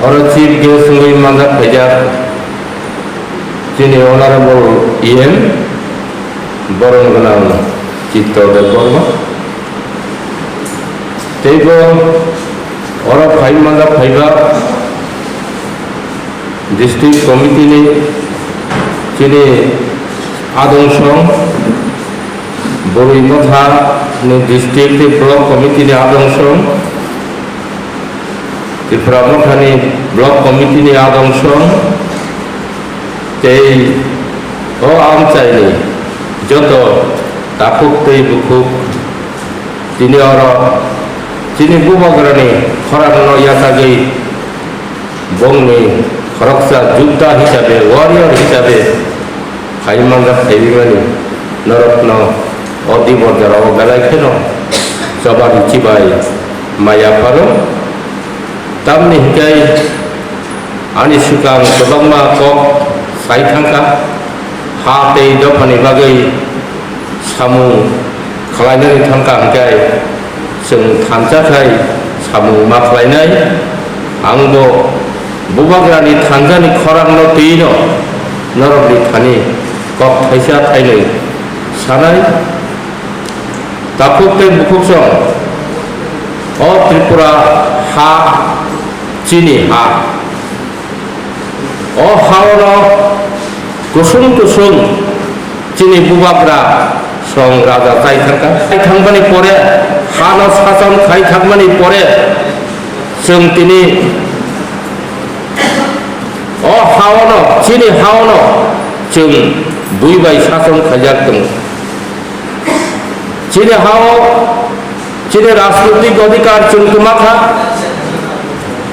Oro Chief Guest Ngui Mandat Pejak Sini Honorable Ian Borong Genang Cito Deporma Tego Oro Phai Mandat Phaiba District Committee ni Sini Adong Song Borui Motha ni District Block Committee ni Adong Song di Pramukhani Blok Komite ni Adong Song tei am chai ni joto tapuk tei bukuk tini oro tini bubagrani khoran no yasagi bongni khoroksa jutta hisabe warrior hisabe Haimanga Devimani Norotno Odi Bordara Galai Keno Sabari Cibai Maya Paro Tamni hikai ani sukang tobangma kok saithangka hate dopani bagai samu khlainai thangka hikai sung thanjakai samu makhlainai angbo bubagrani thanjani khorangno tino norobni thani kok thaisa thainai sanai tapukte bukuksong o Tripura ha Chini ha o haono kusung Chini bubagra song raja tai thangmani pore hano sason khai thangmani pore sung tini o haono Chini haono sung buibai sason khajak tung Chini hao Chini राजनीतिक अधिकार chung tumakha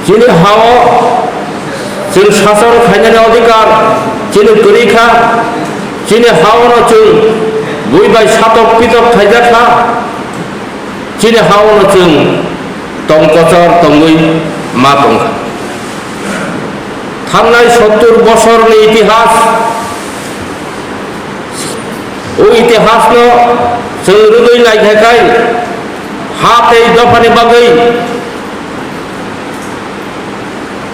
Chini hao chung শাসন খাইনানি অধিকার Chini kurikha Chini hao no chung buibai satok pitok khaijaka Chini hao no chung tongkochor tongui ma tongkha থামনাই 70 বছর ni ইতিহাস ও ইতিহাস no chung rudui naikhakai hate dofani bagai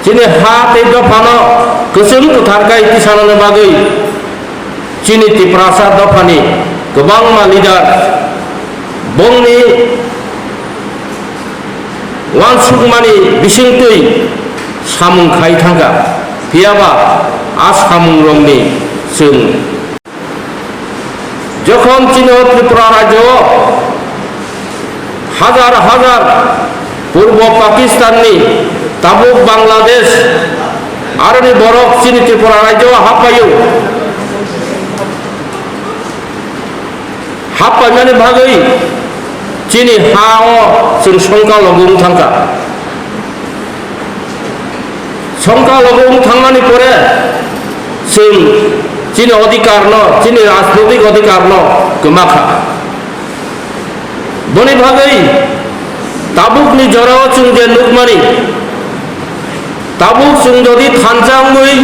Chini hate dofano kusum utharkai kisanane bagai Chini tiprasa dofani kebangma leader bongni wansukmani bisingtui samung khai thangka piaba asamung rongni sung যখন চীন ত্রিপুরা রাজ্য হাজার হাজার পূর্ব পাকিস্তানি তাবুক বাংলাদেশ আরনি বরফ চীন ত্রিপুরা রাজ্য হাপ্পাই মানে ভাগই চিনি হাও जों সংখ্যালঘু থাঙ্কা সংখ্যালঘু থাঙ্গানি পরে जों चीन अधिकार न चीन राजनैतिक अधिकार न गोमाखा बने भागै ताबुक नि जराव जों जे नुकमानि ताबुक जों जदि थानजांगै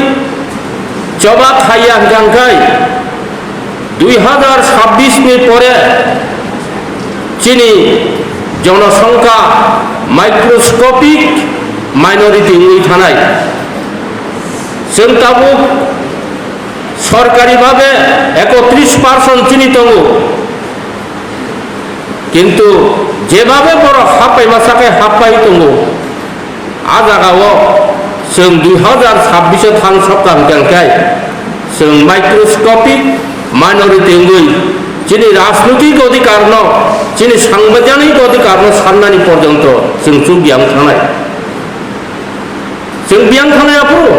जबा खाया गांखाय 2026 नि परे चीनी जनसंख्या माइक्रोस्कोपिक माइनरिटी नि थानाय जों ताबुक सरकारी भावे 31% चीनी दंगो किंतु जेभावे बर हापाय मासाके हापाय दंगो आ जागाओ जों 2026 थां सप्ताह गांखाय जों माइक्रोस्कोपिक माइनरिटी गई चीनी राजनैतिक अधिकार न चीनी सांविधानिक अधिकार न साननानि पर्यन्त जों जुबियां थानाय जों बियां थानाय आपुरो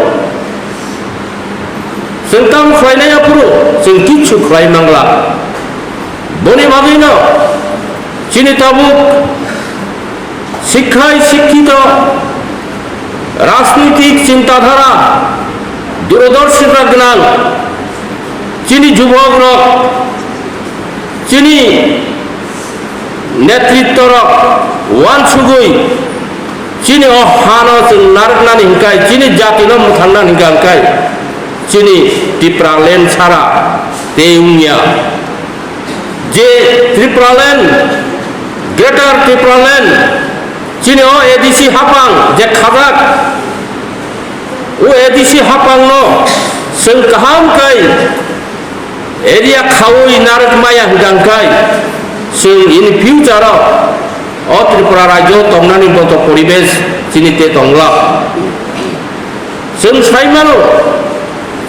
जों काम खालायनाय आपुरो जों किच्छु खालायनांला बने भागैनो चीनी ताबुक शिक्षाय शिक्षित राजनीतिक चिंताधारा दूरदर्शिता गोनां चीनी युवक चीनी नेतृत्व वानसुगै चीनी हानो जों नारगनानि हिंखाय चीनी जातिनो मुथांनानि हिंखाय चीनी त्रिपुरालैंड सारा तेउनिया जे त्रिपुरालैंड ग्रेटर त्रिपुरालैंड चीनी ADC हापां J खाजाक edisi hapangno seng kaham kai area khawui narak maya hidangkai seng in future o Tripura Rajyo tongnani boto poribesh cinite tongla seng saimano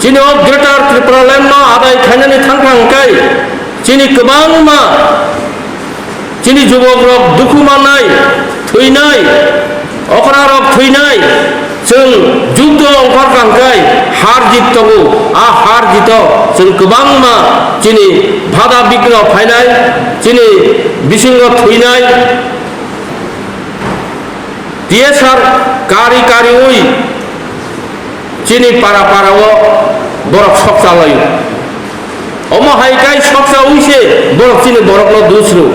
cini o Greater Tripura Land no adai khainani thangkai cini kebangma cini jubok rok duku manai thuinai okra rok thuinai seng juddo ongkar kangkai har jit togo a har jito seng kebangma cini bhada bigno phainai cini bisingo thuinai TSR kari kari ui cini para para o borok soksa layu omo haikai soksa uise borok cini borok no dusru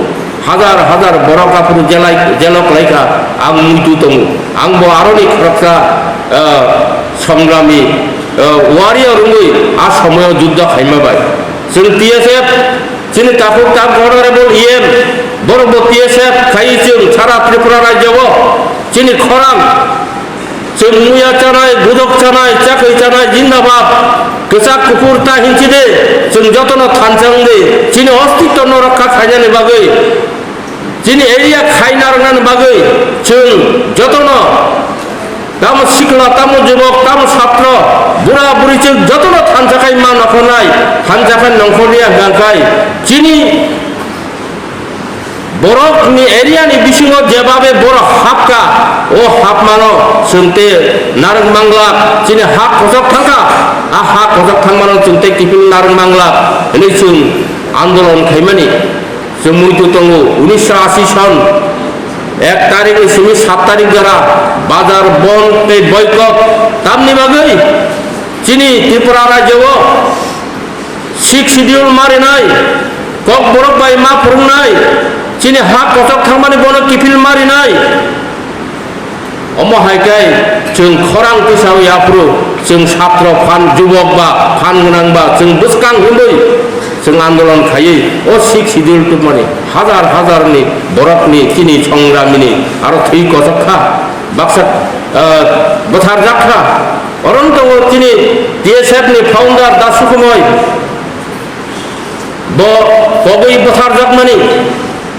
হাজার হাজার বড় কাপড় জেলক লেখা আং মুইতু তমু আং bo aroni খরকসা সংগ্রামী warrior রুই আ সময় যুদ্ধ খাইমাবাই जों TSF চিনি কাপড় তার অনারেবল ইএম বড় TSF খাই जों সারা ত্রিপুরা রাজ্যব চিনি খরাং जों मुया चानाय गुदक चानाय चाखै चानाय जिन्दाबाद गोसा कुकुर ता हिंचिदे जों जतन थानचांदे चिनि अस्तित्व न रक्षा खायनानि बागै चिनि एरिया खायनारनानि बागै जों जतन ताम सिखला ताम जुबक ताम छात्र बुरा बुरि जों जतन थानचाखाय मा नखनाय थानचाखाय नंखरिया गांखाय चिनि borokni area ni bisingo jebabe borok hapka o hapmano sunte narang mangla chini hap kosok thangka a hap kosok thangmano sunte kipil narang mangla ini sun andolon khaimani semuitu tongo 1980 son 1 tarik ni sumi 7 tarik jara bazar bon pe boycott tamni bagai chini Tripura Rajyo 6 schedule mare nai kok borok bai ma purung nai চিনি হাক কটক থাংমানি বন কিফিল মারি নাই অম হাইকাই जों খরাং পিসাও ইয়াপ্রু जों ছাত্র fun যুবক বা ফান গোনাং বা जों বুসকাং হিন্দই जों আন্দোলন খাই ও শিখ শিডিউল টু মানে হাজার হাজারনি বরকনি চিনি সংগ্রামিনি আর থৈ কটকখা বাক্সা বথার যাত্রা অরন্ত চিনি TSF ni ফাউন্ডার দাসুকুময় ব কগই বথার যাকমানি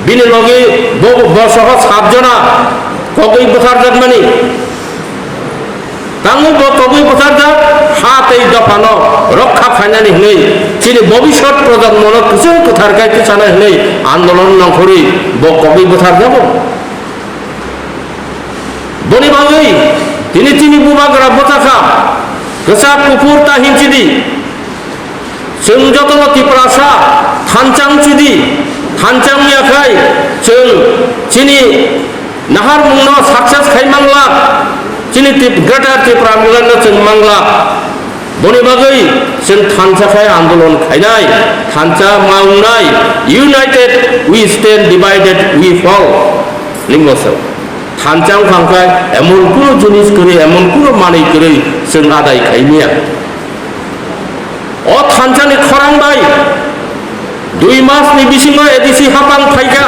বিনি লগে বসহ 7 জনা কগই বথার জাগমানি তাঙ্গু কগই বথার জাগ হাতেই দফানো রক্ষা খাইনানি হই চিনি ভবিষ্যৎ প্রজন্মন কিছু কথার গাইতে চানা হই আন্দোলন নকরি ব কগই বথার যাব বনি বাগৈ তিনি চিনি বুবাগরা বতাখা গোসা কুকুর তা হিঞ্চিদি जों जतन ত্রিপুরাসা থানচাং চিদি थानचांनि आखाय जों चिनि नाहार मुंनो सक्सेस खाय मांगला चिनि ग्रेटार त्रिपुरा मिलानो जों मांगला बनि बागै जों थानचाखाय आंदोलन खायनाय थानचा मावनाय united we stand divided we fall लिंगसौ थानचां खांखाय एमन कुनो जिनिस करे एमन कुनो मानै करे जों आदाय खायनिया अ थानचानि खरांबाय 2 मास ni bisingo edisi hapang phaika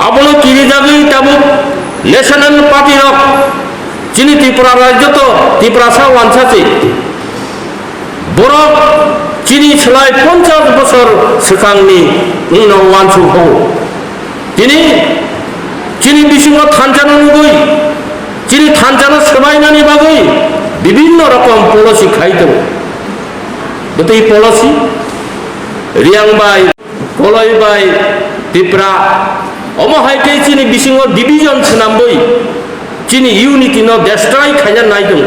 abono kiri jagui tabu national party rok chini Tripura Rajyo to Tripura sa wansachi borok chini selai 50 bosor sekangni uno wansu ho tini chini bisingo thanjano nugui chini thanjano sebainani bagui bibinno rokom policy khaito betei policy Riang bai, koloi bai, Tripura, omo haike chini bisingo division senamboi, chini unity no destroy khaina naidung,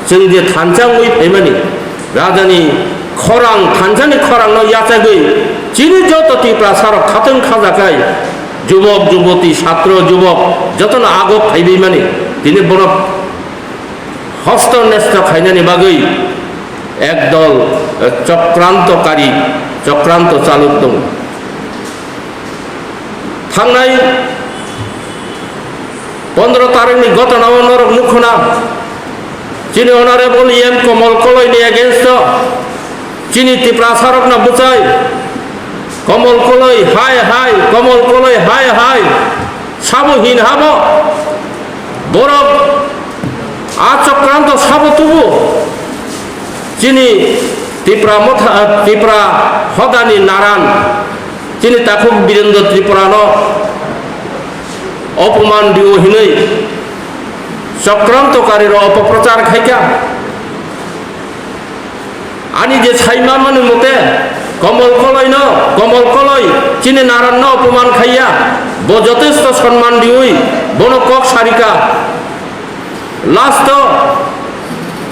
जों जे थानचांगui paimani, rajani khorang थानचांनि khorang no yachagui, chini joto Tripura sarok khateng khajakai, যুবক যুবতী ছাত্র যুবক যতন আগক খাইবি মানে তিনি বড় হস্ত নেষ্ট খাইনানি বাগৈ একদল চক্রান্তকারী চক্রান্ত চালক দং थांनाय 15 तारिखनि घटना नरक मुखना चिनि अनारेबल EM कमल कलयनि एगेन्स्ट चिनि त्रिपुरा सारकना बुचाय कमल कलय हाय हाय कमल कलय हाय हाय साबुहीन हाबो बरक চক্রান্ত সাবতুবু যিনি ত্রিপুরা হদানি নারায়ণ যিনি তাকে বীরেন্দ্র ত্রিপুরানো অপমান দিওহিনৈ চক্রান্তকারীর অপপ্রচার খাইকা আনি যে ছাইমা মানে মতে কমল কলয় চিনি নারায়ণ অপমান খাইয়া যথেষ্ট সম্মান দিওই বন কক সারিকা লাস্ট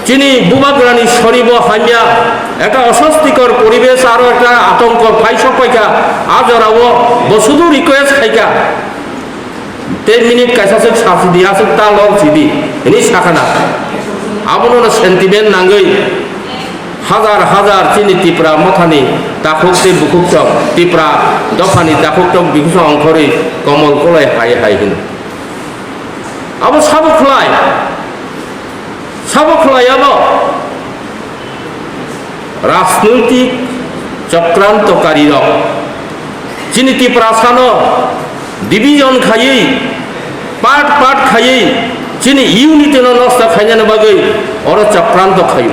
চিনি বুবাগ্রানি সরিব হাইয়া একটা অস্বস্তিকর পরিবেশ আরো একটা আতঙ্ক পাইসা পাইকা আজরাও বসুদু রিকোয়েস্ট খাইকা 10 মিনিট কাইসাসে সাফি দিয়া আসে তা লং সিদি এনি সাখানা আবনো সেন্টিমেন্ট নাঙ্গই হাজার হাজার চিনি ত্রিপুরা মথানি তাকুকতে বুকুকচক ত্রিপুরা দফানি তাকুকচক বিকুচ অঙ্করে কমল কলাই হাই হাই হিন আবো সাবখলাই আবো রাজনৈতিক চক্রান্তকারী চিনি ত্রিপুরা সানো ডিভিজন খাইयै পার্ট খাইयै চিনি ইউনিটি নষ্ট খাইজানো বাগৈ ওর চক্রান্ত খাইব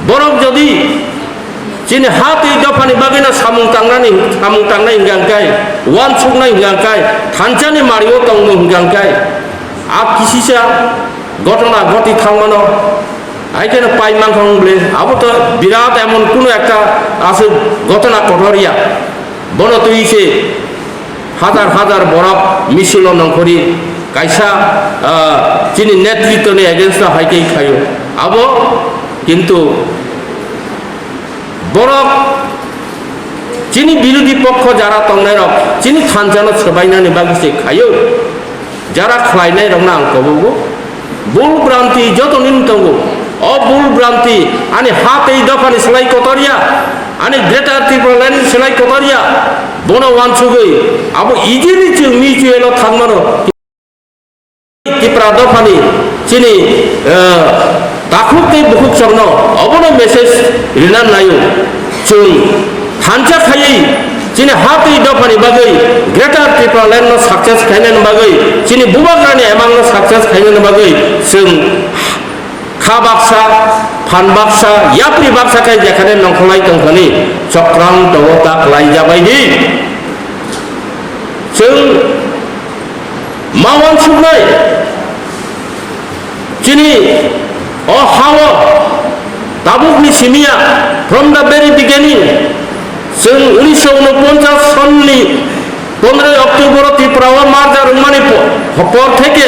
বরং যদি চিনি হাত এই দফানি বাগৈ না সামুং টাংনাই হিংগাংকাই ওয়ান সুকনাই হিংগাংকাই থানচানি মারিও তংমু হিংগাংকাই আপ কিসিসা ঘটনা ঘটি থাকমানো আইখানে পাই মাংখাং বলে আবো তো বিরাট এমন কোনো একটা আছে ঘটনা কঠরিয়া বন তুইছে হাজার হাজার বরফ মিছিল নকরি কাইসা চিনি নেতৃত্ব নিয়ে এগেন্স্ট হাইকেই খাইও আবো কিন্তু বরফ চিনি বিরোধী পক্ষ যারা তংনাই রক চিনি থানচানো সবাইনানি বাগিছে খাইও যারা খাইনাই রক না আংকবো ভুল ভ্রান্তি যত নিন্তঙ্গ অভুল ভ্রান্তি আনি হাত এই দফানি সেলাই কতরিয়া আনি গ্রেটার ত্রিপুরাল্যান্ড সেলাই কতরিয়া বন ওয়ানসুগৈ আবো ইজিলি মিউচুয়াল থাকমানো ত্রিপুরা দফানি চিনি তাকুকতে বুকুক চগ্ন অবনো মেসেজ রিনান নায়ু চুং থানচা খাইयै চিনি হাত এই দফানি বাগৈ গ্রেটার ত্রিপুরাল্যান্ড সাকসেস খাইনান বাগৈ চিনি বুবাগ্রানি এমাং সাকসেস খাইনান বাগৈ जों খা বাক্সা ফান বাক্সা ইয়াপ্রি বাক্সাকাই যেখানে নংখলাই তংখানি চক্রান্ত তাক লাই যাবাইদি जों মাওয়ান সুবনাই চিনি ও হাও তাবুকনি সিমিয়া ফ্রম দ্য ভেরি বিগিনিং जों 1949 সননি 15 অক্টোবর ত্রিপুরা মার্চ আর রুমানি পর থেকে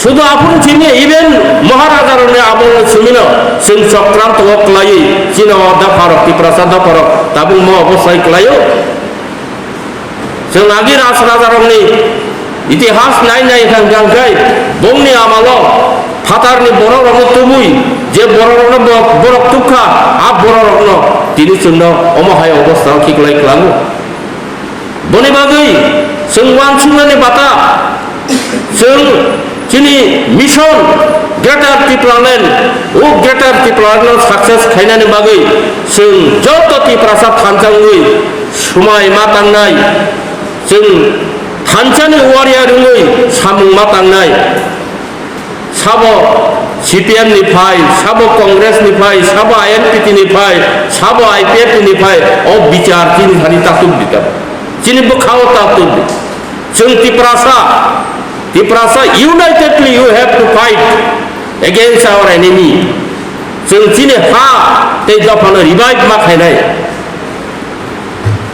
শুধু আপন চিনি ইভেন মহারাজার আমল সুমিন जों চক্রান্ত ক্লাই চিন দফারক ত্রিপুরা দফারক তাবুক ম অবস্থায় ক্লাইও जों आगे राजराजारंनि इतिहास नाय गांगाय बंनि आमालो फातारनि बररनो तुबुई जे बररनो बरक तुखा आ बररनो तिनि जोंनो अमहाय अवस्था खिखलाय खालामो बनि बागै जों वानसुंनानि बाता जों चिनि मिशन ग्रेटार त्रिपुराल्यान्ड ओ ग्रेटार त्रिपुराल्यान्ड साक्सेस खायनानि बागै जों जत त्रिपुरासा थानचांगै समाय मातांनाय जों थानचानि वारिया रोङै सामुं मातांनाय साबो CPM निफ्राय साबो कंग्रेसनिफ्राय साबो INPT निफ्राय साबो IPF निफ्राय अ बिचार चिनि हानि तातुब दिता चिनि बखाव तातुब जों ত্রিপুরাসা unitedly you have to fight against our enemy जों चिनि हा ते दफानो रिभाइव मा खायनाय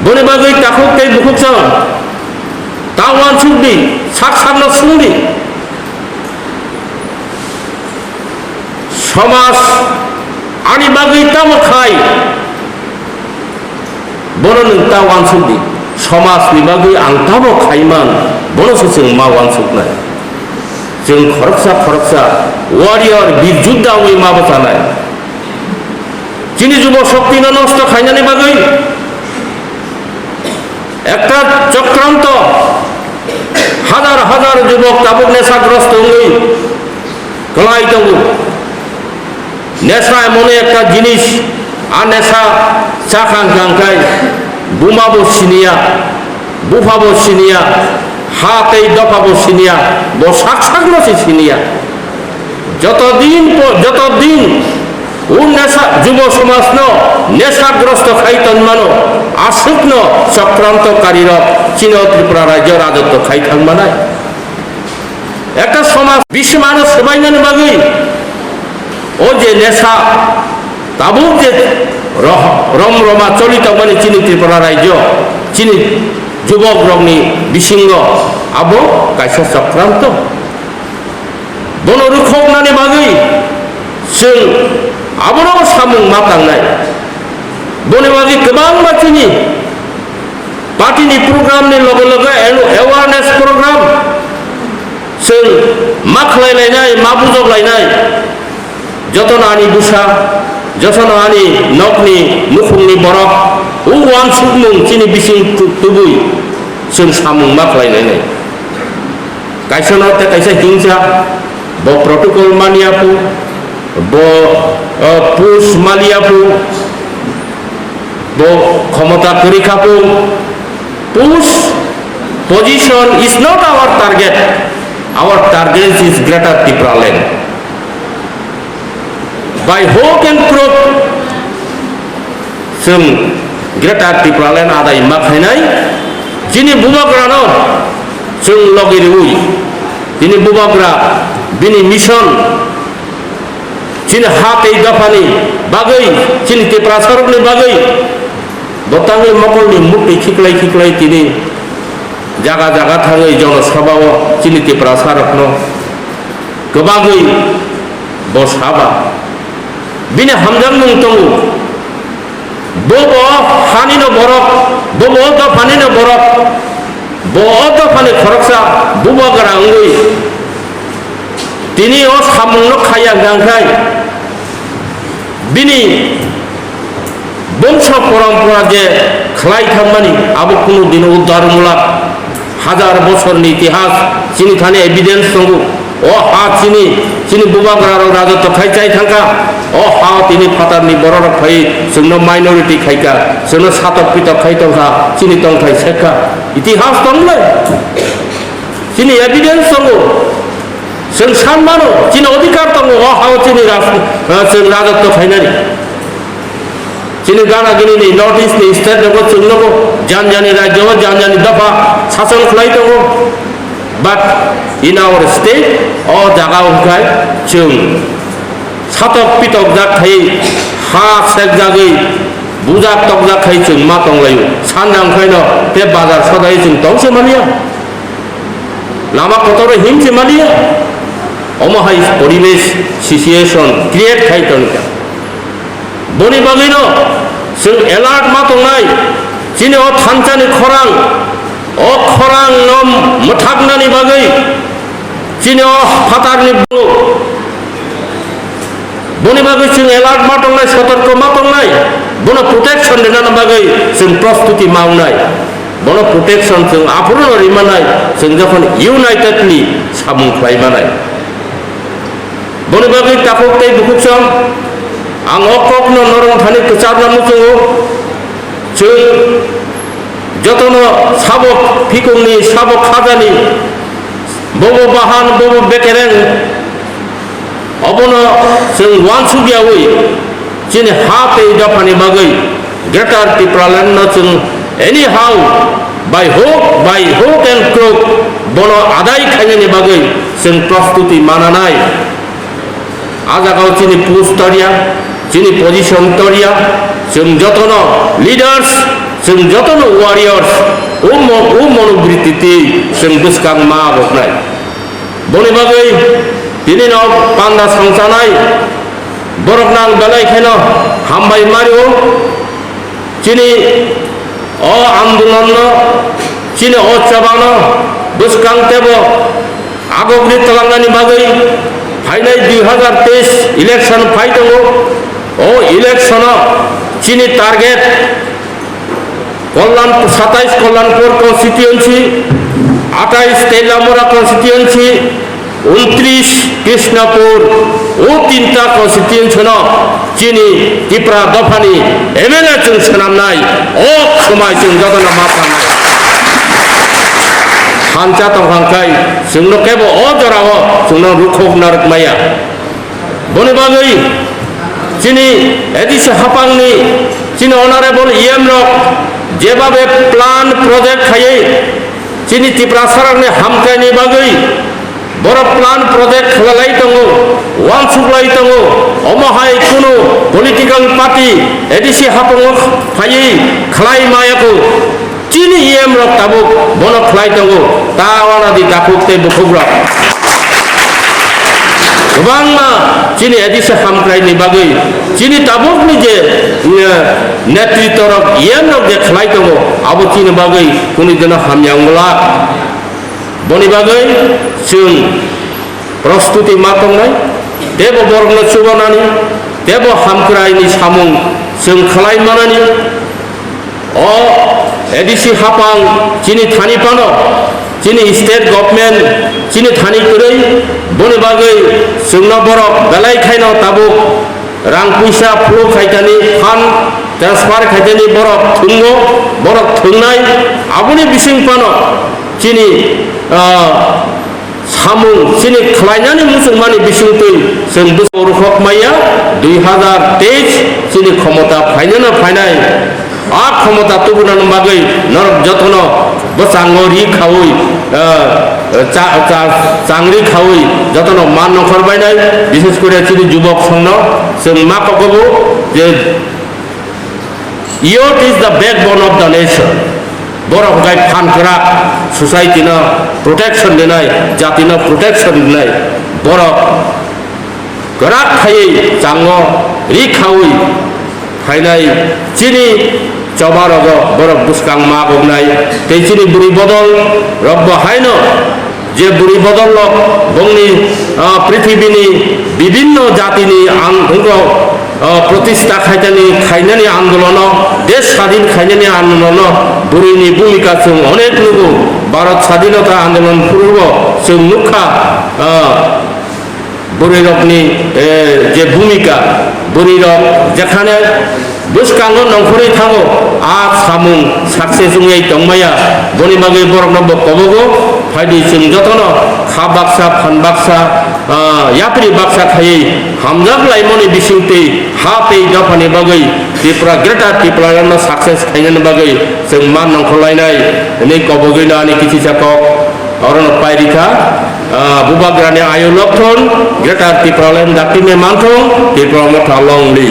बनि बागै ताखौ ते बुकुकसं तावान सुबि साकसानो सुंदि समाज आनि बागै तामखाय बरन तावान सुबि समाजनि बागै आं ताबो खायमान बनसो जों मावान सुबनाय जों खरकसा वारियर बीर योद्धा वे माबा जानाय चिनि যুব শক্তি নষ্ট খাইনানি বাগৈ একটা চক্রান্ত হাজার হাজার যুবক তাবুক নেশাগ্রস্ত হই গলাই দङ নেশা এমন একটা জিনিস আর নেশা চাখাং গাংকাই বুমাবো সিনিয়া বুফাবো সিনিয়া হাত এই দফাবো সিনিয়া বো সাকসাগ্ন সিনিয়া যতদিন ও নেশা যুব সমাজ নেশাগ্রস্ত খাইতন মানো আসুক চক্রান্তকারীর চীন ত্রিপুরা রাজ্য রাজত্ব খাই থাকবা নাই একটা সমাজ বিশ্ব মানুষ সবাই বাকি ও যে নেশা তাবুক যে রমরমা চলিত মানে চীন ত্রিপুরা রাজ্য চীনি যুবক রংনি বিসিঙ্গ আবো কাইসা চক্রান্ত বনরুখক নানি বাকি जों आबोराव सामुं मा थांनाय बने बागै गोबां बाथ्रानि पार्टीनि प्रग्रामनि लगे लगे एवारनेस प्रग्राम जों मा खालायलायनाय मा बुजावलायनाय जतन आनि बुसा जतन आनि नखनि मुखुंनि बरफ उ वान सुगमुं चिनि बिसिं तुबुय जों सामुं मा खालायलायनाय कायसना ते कायसा हिंसा ब protocol मानियाफु bo push maliapu bo khomota korikapu push position is not our target is greater Tripura land by hook and crook जों greater Tripura land adai ma khainai jini bubagra no जों logiri ui jini bubagra bini mission चीन हाथ এই দফানি বাগৈ চীন ত্রিপুরা সরকনি বাগৈ বতাঙ্গি মকলনি মুক্তি খিকলাই তিনি জায়গা জায়গা থাঙै জনসভাও চীন ত্রিপুরা সরকন गोबाङै बसाबा बिनि हामजां मुं दङ बब हानिनो बरफ बब दफानिनो बरफ बब दफानि खरकसा बुबाग्रा अंगै তিনি ও সামুং খাইয়া গাंखाय बिनि बंश परम्परा जे खलाई थांमानि आबो कुनु दिन उद्धारमूलक हाजार बछरनि इतिहास चिनि थाने एविडेंस दङ ओ हा चिनि बुबाग्रा राजत्व खायचाय थांका ओ हा तिनि फातारनि बरर खाय जोंनो माइनरिटी खायका जोंनो सातक पितक खायतंका चिनि तंखाय सेका इतिहास दंलै चिनि एविडेंस दङ जों सानमानो चीन अधिकार दङ हाव चीनी जों राजत्व खायनानै चीन गाना गिनी नर्थ इस्टनि स्टेट दङ जोंनोबो जानजानि राज्योआव जानजानि दफा शासन खालाय दङ बाट इन आवर स्टेट अ जागायावहाय जों सातक पितक जाखाय हा सेक जागै बुजाक तक जाखाय जों मा दंलायो सानजांखायनो बे बाजार सदाय जों दंसे मानिया लामा कतरे हिमसे मानिया अमहाय परिवेश सिचुएशन क्रिएट खायतनका बनि बागैनो जों एलार्ट मा दंनाय चिनि अ थानसानि खरां अ खरां नम मथागनानि बागै चिनि अ फातारनि बनि बागै जों एलार्ट मा दंनाय सतर्क मा दंनाय बनो प्रोटेक्शन देनानि बागै जों प्रस्तुति मावनाय बनो प्रोटेक्शन जों आफुरन रिमानाय जों जखन इउनाइटेडनि सामुं खालायमानाय बने बागै ताफुकtai बुकुसं आं अककनो नरं थानि कचारनामु जों जतन साबक फिकंनि साबक खाजानि बबो बाहान बबो बेकेरें अबनो जों वानसुगियावै चिनि हाते दफानि बागै ग्रेटर Tripura land जों एनी हाउ बाय होक एंड क्रोक बनो आदाय खायनायनि बागै जों प्रस्तुति मानानाय आजागाव चिनि पुस तरिया चिनि पोजिशन तरिया जों जतन लिडार्स जों जतन वारियर्स ओ मनोवृत्ति जों गोसोखां मा बखनाय बनि बागै दिनै पान्दा सांसानाय बरफनां बेलायखायनो हामबाय मारियो चिनि अ आंदोलन चिनि अ चाबानो गोसोखां तेबो आगग्रि तलांनानि बागै फाइनाय 2023 इलेक्शन फाइ दङ ओ इलेक्शन चीनी target Kalyanpur 27 Kalyanpur constituency 28 Teliamura constituency 29 Krishnapur ओ तीनटा कन्स्टिट्यूएंसी चीनी त्रिपुरा दफानि एमएलए जों सोनामनाय अ समाय जों जगन मा खालामनाय हानचा तंखांखाय जोंनो केबो अ जराव जोंनो रुखक नारक माया बनि बागै जिनि एडिसि हापांनि जिनि अनारेबल इएम रक जेबाबे प्लान प्रोजेक्ट खायै जिनि त्रिपुरा सरकारनि हामथायनि बागै बर प्लान प्रोजेक्ट खालाय दङ वान सुप्लाय दङ अमहाय कुनु पलिटिकल पार्टी एडिसि हापांग खायै खालाय मायाखौ जिनि इएम रक ताबो बन खालाय दङ तावानादि दाखुकते बुखुब्रा गोबांना जिनि एडिसि हामथायनि बागै जिनि ताबुकनि जे नेतृत्व रक इएम रक जे खालाय दङ आबो जिनि बागै कुनि दिन हामयांगला बनि बागै जों प्रस्तुति मा दंनाय देब बरगनो सुबानानि देब हामक्रायनि सामुं जों खालायमानानि अ एडिसि हापां जिनि थानि पानो जिनि स्टेट गभर्नमेंट जिनि थानि करै बनि बागै जोंना बरक बेलाय खायनो ताबुक रां पैसा फ्लो खायतानि फान्ड ट्रान्सफार खायतानि बरक थुंगो बरक थुंनाय आबुनि बिसिं पानो जिनि सामुं जिनि खालायनानै मुसलमाननि बिसिंतै जों रुखक माया 2023 जिनि क्षमता फायनो फायनाय आ क्षमता तुबुनानो बागै नरक जतन बसांगरि खावै चांगरि खावै जतन मान नखर बायनाय विशेष करे जिनि युवक संग जों मा कगबो जे youth is the backbone of the nation बरफ गाय फानग्रा ससाइटिनो प्रोटेक्शन देनाय जातिनो प्रोटेक्शन देनाय बरफ गराक खायै जांगो रिखावै फायनाय जिनि चबारग बरफ बुसकां मा बगनाय तेजिनि बुरि बदल रब हायनो जे बुरि बदल लक बंनि पृथ्वीनि विभिन्न जातिनि आंगो प्रतिष्ठा खायतानि खायनानि आंदोलन देश स्वाधीन खायनानि आंदोलन बुरिनि भूमिका जों अनेक नुगौ भारत स्वाधीनता आंदोलन पूर्व जों नुखा बुरिरकनि जे भूमिका बुरिरक जेखाने बुसकांगो नंखरै थाङो आ सामुं साक्सेस जुङै दंमाया बनि बागै बरकनबो कबगो फायदि जों जतन खा बाक्सा फान बाक्सा याप्रि बाक्सा खायै हामजाब लाइमोननि बिसिंतै हा पे दफानि बागै त्रिपुरा ग्रेटार त्रिपुरानो साक्सेस खायनायनि बागै जों मान नंखलायनाय नै कबगैनानि किछि जाकक अरन पायरिखा बुबाग्रानि आयु लक्षण ग्रेटार त्रिपुरालेन दाक्टिमे मानथं त्रिपुरा मथा लंलि